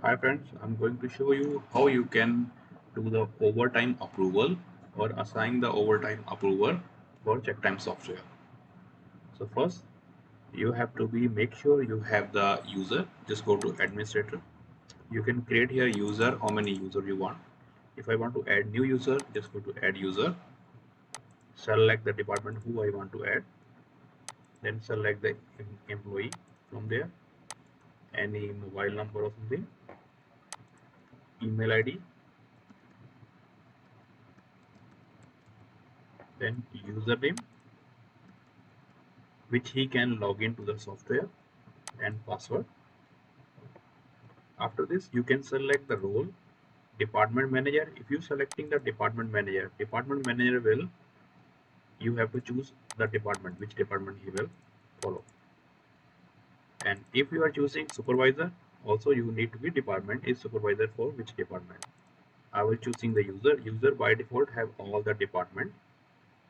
Hi friends, I'm going to show you how you can do the overtime approval or assign the overtime approval for CheckTime software. So first you have to make sure you have the user. Just go to administrator. You can create here user, how many user you want. If I want to add new user, just go to add user, select the department who I want to add, then select the employee from there, any mobile number or something, email ID, then username which he can log into the software and password. After this, you can select the role, department manager. If you selecting the department manager will, you have to choose the department, which department he will follow. And if you are choosing supervisor, also you need to be department is supervisor for which department. I will choosing the user. User by default have all the department.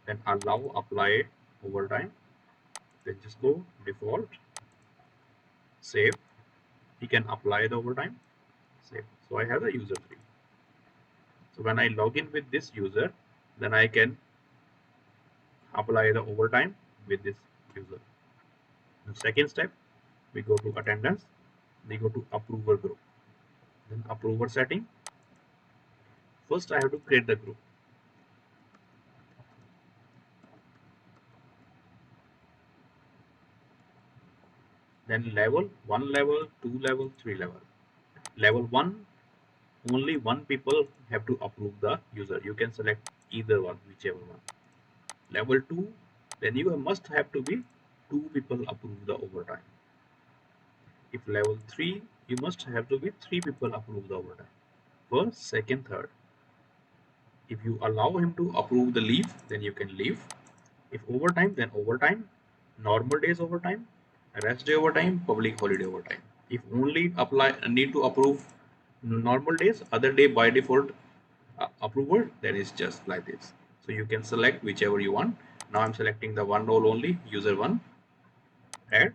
Then allow apply overtime. Then just go default, save. He can apply the overtime, save. So I have the user 3. So when I log in with this user, then I can apply the overtime with this user. The second step, we go to attendance, we go to approver group, then approver setting. First I have to create the group. Then level, 1 level, 2 level, 3 level. Level 1, only one people have to approve the user. You can select either one, whichever one. Level 2, then you must have to be 2 people approve the overtime. If level 3, you must have to be 3 people approve the overtime. First, second, third. If you allow him to approve the leave, then you can leave. If overtime, then overtime. Normal days overtime, rest day overtime, public holiday overtime. If only apply need to approve normal days, other day by default approval, then it's just like this. So you can select whichever you want. Now I'm selecting the one role only, user one, add.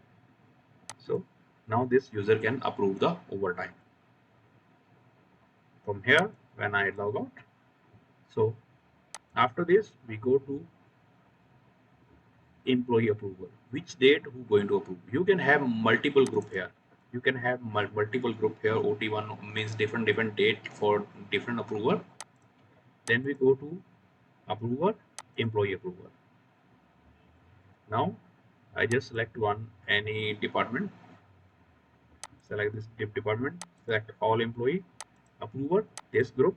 So now this user can approve the overtime. From here, when I log out, so after this, we go to employee approval. Which date who going to approve? You can have multiple group here. You can have multiple group here. OT1 means different date for different approval. Then we go to approver, employee approval. Now I just select one any department. Select this department. Select all employee approver. This group.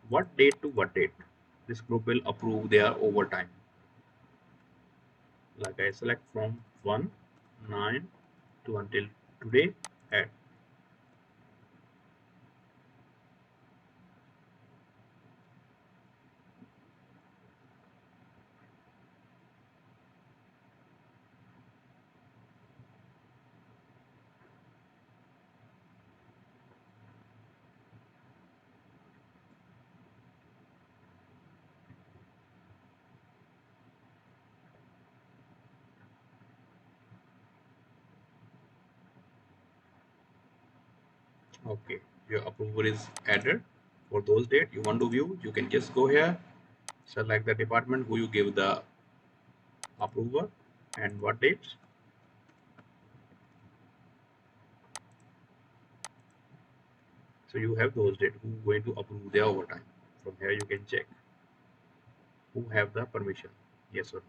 What date to what date? This group will approve their overtime. Like I select from 1 9 to until today at. Okay, your approval is added for those date you want to view. You can just go here, select the department who you give the approval and what dates. So you have those date who going to approve their overtime. From here you can check who have the permission, yes or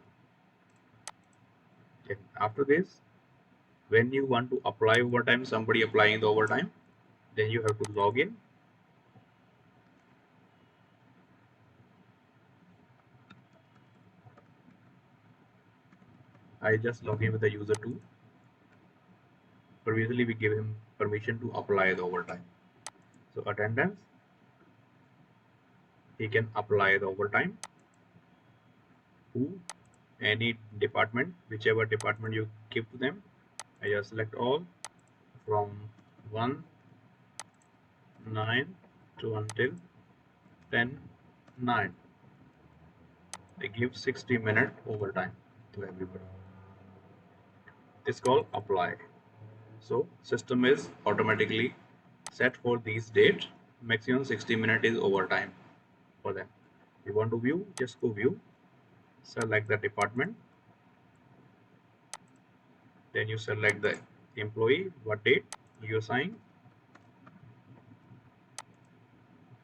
no. And after this, when you want to apply overtime, somebody applying the overtime, then you have to log in. I just log in with the user 2. Previously we gave him permission to apply the overtime. So attendance, he can apply the overtime. Who, any department, whichever department you give to them. I just select all from 1 9 to until 10 9. I give 60-minute overtime to everybody. It's called apply. So system is automatically set for these dates. Maximum 60 minutes is overtime for them. You want to view, just go view, select the department, then you select the employee, what date you assign.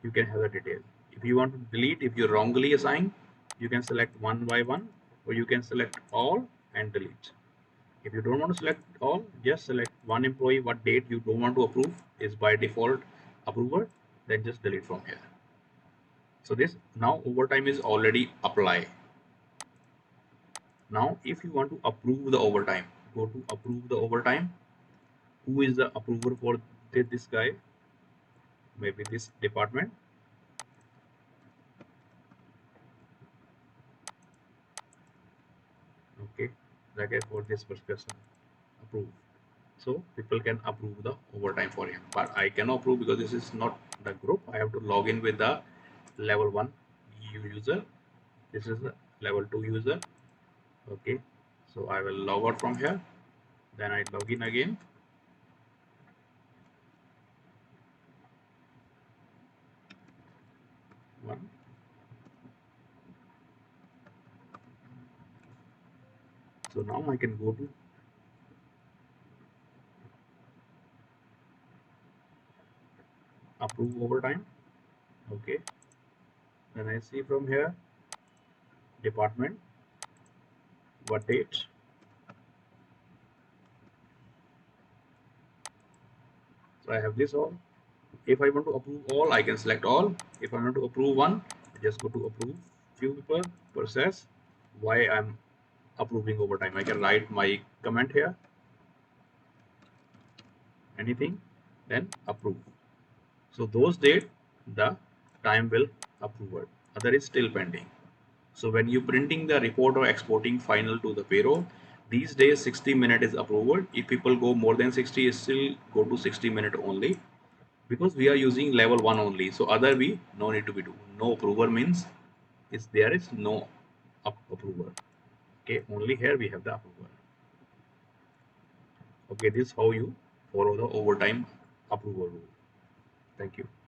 You can have the detail. If you want to delete, if you wrongly assign, you can select one by one, or you can select all and delete. If you don't want to select all, just select one employee, what date you don't want to approve is by default approver, then just delete from here. So this now overtime is already applied. Now if you want to approve the overtime, go to approve the overtime. Who is the approver for this guy? Maybe this department. Okay, like for this person approve. So people can approve the overtime for him, but I cannot approve because this is not the group. I have to log in with the level 1 user. This is the level 2 user. Okay, so I will log out from here, then I log in again. One. So now I can go to approve overtime. Okay, then I see from here department, what date. So I have this all. If I want to approve all, I can select all. If I want to approve one, I just go to approve few people, process, why I'm approving overtime. I can write my comment here, anything, then approve. So those date, the time will approve. Other is still pending. So when you printing the report or exporting final to the payroll, these days 60 minute is approval. If people go more than 60, still go to 60-minute only, because we are using level 1 only. So other we no need to be do. No approval means is there is no approval. Okay, only here we have the approval. Okay, this is how you follow the overtime approval rule. Thank you.